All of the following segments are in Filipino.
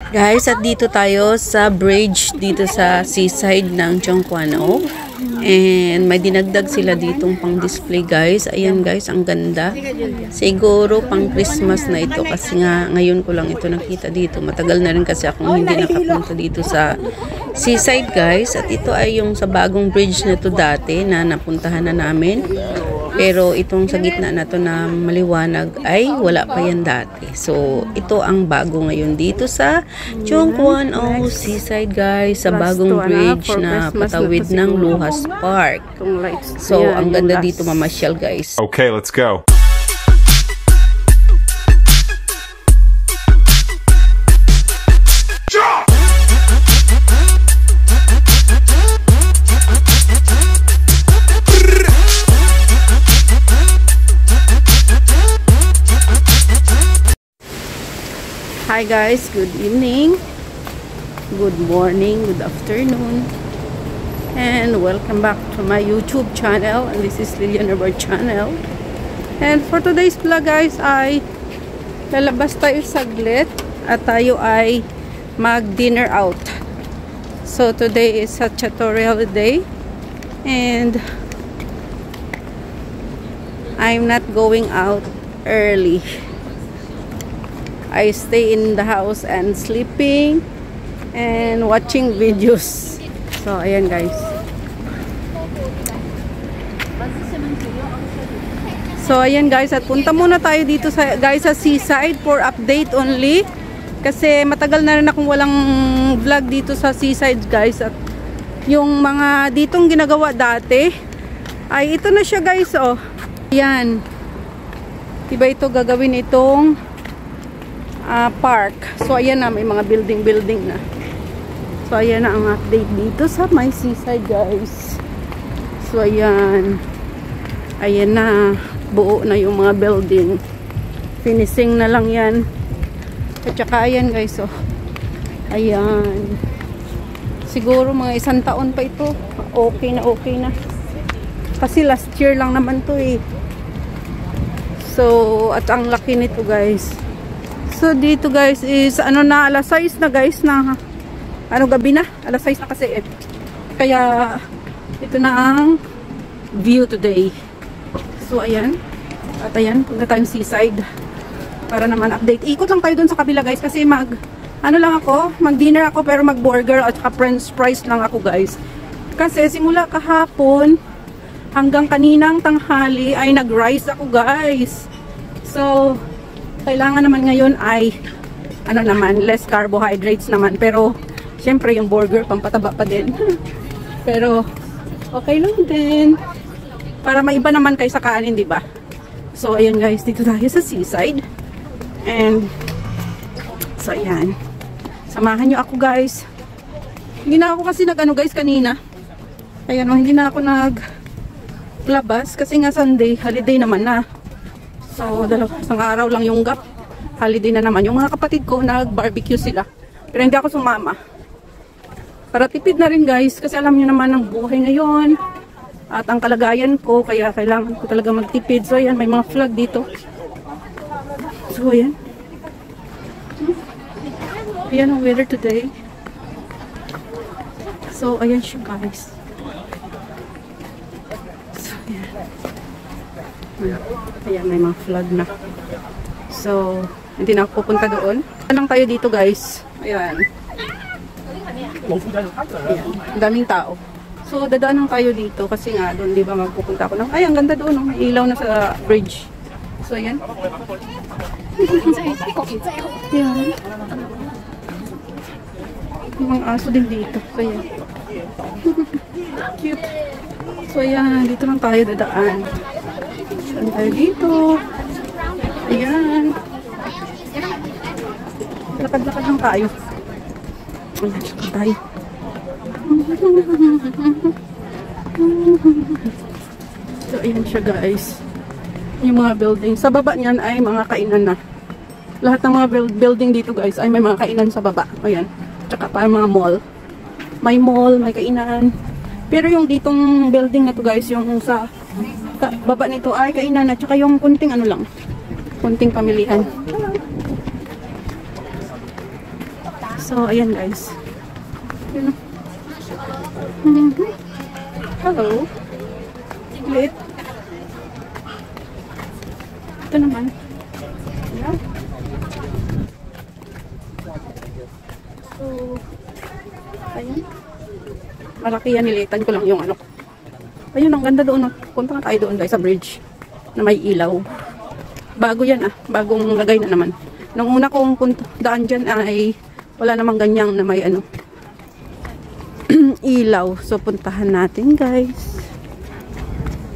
Guys, at dito tayo sa bridge dito sa seaside ng Chongquanao. And may dinagdag sila ditong pang display guys. Ayan guys, ang ganda. Siguro pang Christmas na ito kasi nga ngayon ko lang ito nakita dito. Matagal na rin kasi akong hindi nakapunta dito sa seaside guys. At ito ay yung sa bagong bridge na ito dati na napuntahan na namin. Pero itong sa gitna na to na maliwanag ay wala pa yan dati. So, ito ang bago ngayon dito sa Chongquanao Seaside guys. Sa bagong bridge na patawid ng Luhas Park. So, ang ganda dito mamasyal guys. Okay, let's go. Hi guys, good evening, good morning, good afternoon, and welcome back to my YouTube channel. And this is Lilian Robert channel. And for today's vlog guys ay lalabas tayo saglit at tayo ay mag dinner out. So today is a tutorial day and I'm not going out early. I stay in the house and sleeping and watching videos. So, ayan guys. So, ayan guys. At punta muna tayo dito sa, guys, sa seaside for update only. Kasi matagal na rin akong walang vlog dito sa seaside guys. At yung mga ditong ginagawa dati ay ito na siya guys. Oh. Ayan. Diba ito gagawin itong park. So, ayan na. May mga building na. So, ayan na ang update dito sa my seaside, guys. So, ayan. Ayan na. Buo na yung mga building. Finishing na lang yan. At saka, ayan, guys. Oh. Ayan. Siguro mga 1 taon pa ito. Okay na. Kasi last year lang naman to eh. So, at ang laki nito, guys. So, dito guys is, ano na, alas 6 na guys na, gabi na. Alas 6 na kasi eh. Kaya, ito na ang view today. So, ayan. At ayan, punta tayong seaside. Para naman update. Ikot lang tayo dun sa kabila guys kasi mag dinner ako pero mag burger at saka french fries lang ako guys. Kasi simula kahapon hanggang kaninang tanghali ay nag-rice ako guys. So, kailangan naman ngayon ay less carbohydrates naman, pero syempre yung burger pampataba pa din. Pero okay lang din para maiba naman kaysa kanin, di ba? So ayan guys, dito tayo sa seaside. And so ayan, samahan nyo ako guys. Hindi na ako kasi guys kanina. Ayan, hindi na ako naglabas kasi nga Sunday, holiday naman na. So, isang araw lang yung gap. Holiday na naman. Yung mga kapatid ko, nag-barbecue sila. Pero hindi ako sumama. Para tipid na rin guys. Kasi alam nyo naman ang buhay ngayon. At ang kalagayan ko. Kaya kailangan ko talaga magtipid. So, ayan. May mga flag dito. So, ayan. Ayan ang weather today. So, ayan siya guys. Ayan, may mga flag na. So, hindi na ako pupunta doon. Lang tayo dito guys. Ayan. Ayan. Daming tao. So, dadaan lang tayo dito kasi nga doon, di ba, magpupunta ako ng, ay, ang ganda doon. May ilaw na sa bridge. So, ayan. Ayan. Yung mga aso din dito. So, ayan. Cute. So, ayan. Dito lang tayo dadaan. Saan tayo dito? Ayan. Lakad-lakad lang tayo. Ayan, lakad tayo. So, ayan siya guys. Yung mga building. Sa baba niyan ay mga kainan na. Lahat ng mga building dito guys ay may mga kainan sa baba. Ayan. Tsaka pa mga mall. May mall, may kainan. Pero yung ditong building na to guys, yung sa baba nito ay kainan at saka yung kunting kunting pamilihan. So, ayan guys. Yun. Hello. Lit. Ito naman. Ayan. So, ayan. Malaki yan. Nilitan ko lang yung ano. Ayun, ang ganda doon. Punta tayo doon guys sa bridge na may ilaw. Bago yan bagong lagay na naman. Nung una kong daan dyan ay wala namang ganyang na may ano ilaw. So puntahan natin guys.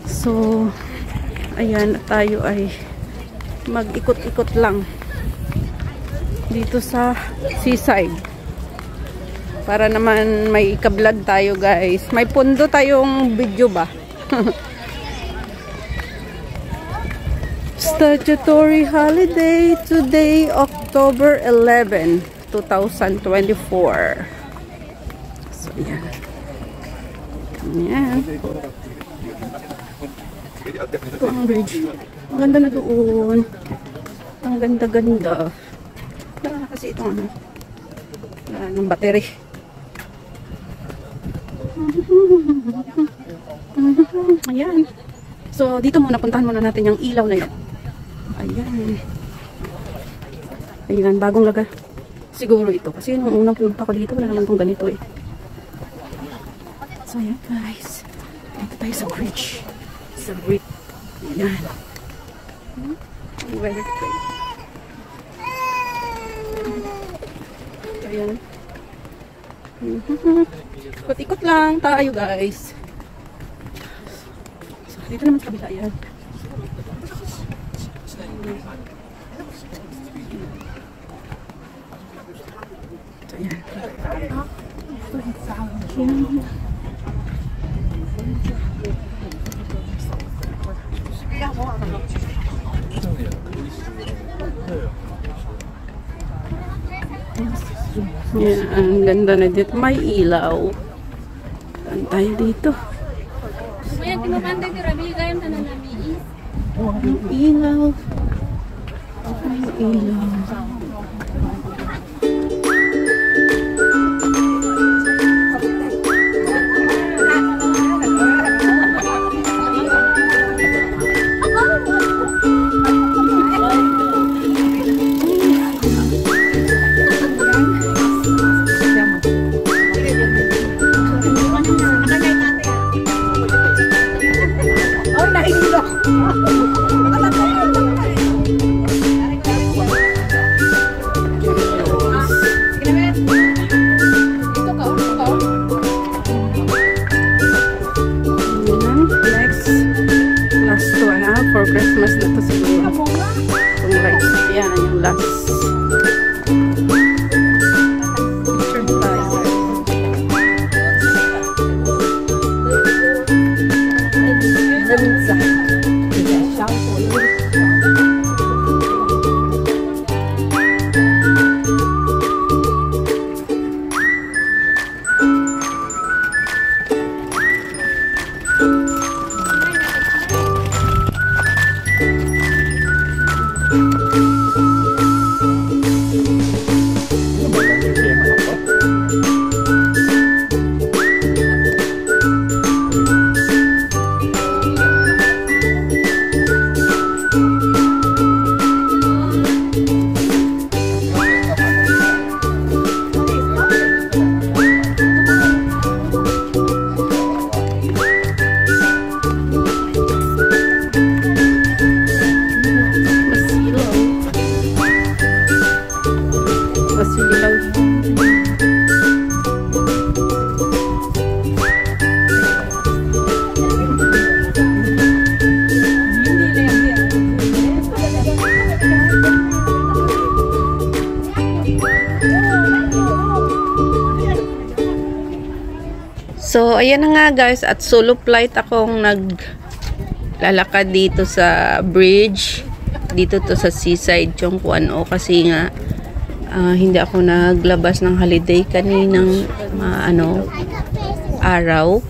So ayan, tayo ay mag-ikot-ikot lang dito sa seaside. Para naman may ka-vlog tayo guys. May pundo tayong video ba? Statutory holiday today, October 11, 2024. So, yan. Yan. Ito ang bridge. Ang ganda na doon. Ang ganda-ganda. Wala kasi itong ano. Wala ng battery. Ayan. So, dito muna, puntahan muna natin yung ilaw na yun. Ayan. Ayan, bagong laga. Siguro ito. Kasi nung unang punta ko dito, wala naman itong ganito eh. So, ayan guys. Dito tayo sa bridge. Sa bridge. Ayan. Weather trade. Ayan. Ikot-ikot lang tayo guys. So, dito naman sa kabila yan. So, yan. Yan, ang ganda na dito. May ilaw. Saan tayo dito? Ilaw. Ilaw. For Christmas na to siguro. Itong rice. Yan, yung last. Picture tayo. So, ayan na nga guys, at solo flight akong naglalakad dito sa bridge. Dito to sa seaside, Chongquan o kasi nga hindi ako naglabas ng holiday kaninang araw.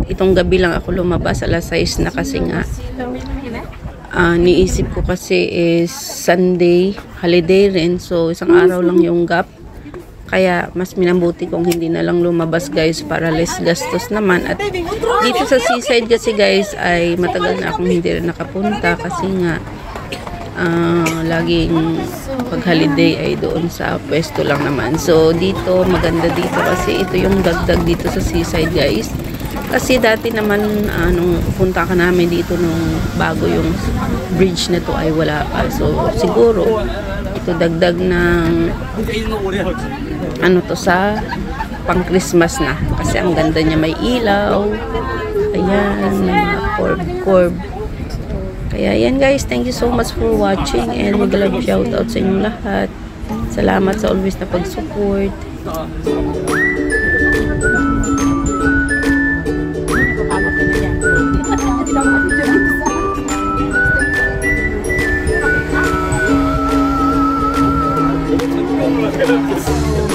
Itong gabi lang ako lumabas, alas 6 na kasi nga niisip ko kasi is Sunday holiday rin, so isang araw lang yung gap. Kaya mas minambuti kung hindi na lang lumabas guys para less gastos naman. At dito sa seaside kasi guys ay matagal na akong hindi rin nakapunta kasi nga laging pag holiday ay doon sa pwesto lang naman. So dito maganda dito kasi ito yung dagdag dito sa seaside guys. Kasi dati naman nung punta ka namin dito nung bago yung bridge na to ay wala pa. So siguro ito dagdag ng ano to sa pang Christmas na kasi ang ganda niya, may ilaw, ayan, mga curb. Kaya yan guys, thank you so much for watching and mag-love shout out sa inyong lahat. Salamat sa always na pag-support.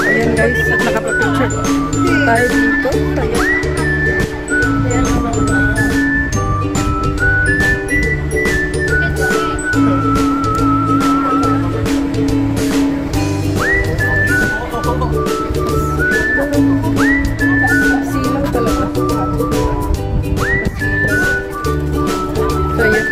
Ayan guys, at nakapapicture tayo dito. Ayan. Silaw talaga. So ayan.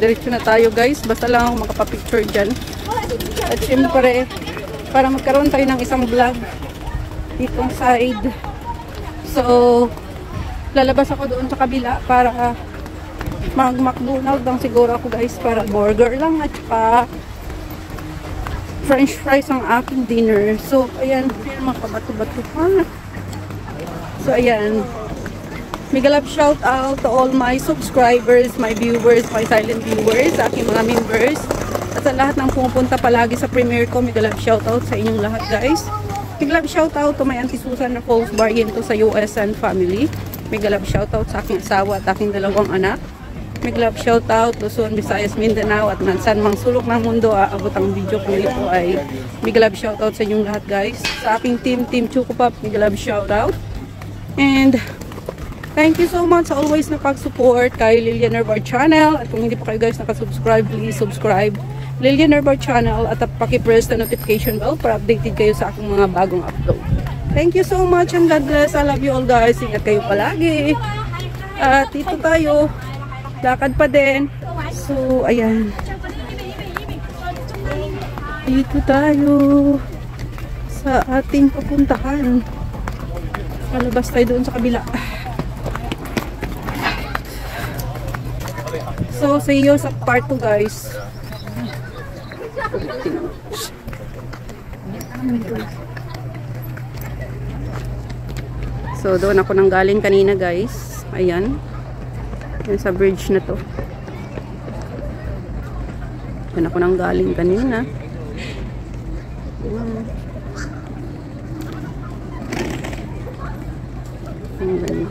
Diretso na tayo guys, basta lang ako makapapicture dyan. At syempre para magkaroon tayo ng isang vlog ditong side, so lalabas ako doon sa kabila para mag-McDonald's lang siguro ako guys, para burger lang at saka french fries ang aking dinner. So ayan, mga kabato-bato pa. So ayan, mega love shout out to all my subscribers, my viewers, my silent viewers, sa aking mga members, at sa lahat ng pumupunta palagi sa premiere ko. Mega love shout out sa inyong lahat guys. Mega love shout out to my Auntie Susan Raffles Barriento sa US and family. Mega love shout out sa aking asawa at aking dalawang anak. Mega love shout out Luzon, Visayas, Mindanao at saan mang sulok ng mundo aabot ang video ko ito ay mega love shout out sa inyong lahat guys. Sa aking team Chukupap, mega love shout out. And thank you so much sa always na pag-support kay Lilian Nervar Channel. At kung hindi pa kayo guys nakasubscribe, please subscribe Lilian Nervar Channel at paki-press the notification bell para updated kayo sa aking mga bagong upload. Thank you so much and God bless. I love you all guys. Ingat kayo palagi. At dito tayo, lakad pa din. So ayan, dito tayo sa ating papuntahan. Palabas tayo doon sa kabila. So, see you sa part 2 guys. So, doon ako nang galing kanina guys. Ayan. Ayan sa bridge na to. Doon ako nang galing kanina. Ayan. Ayan.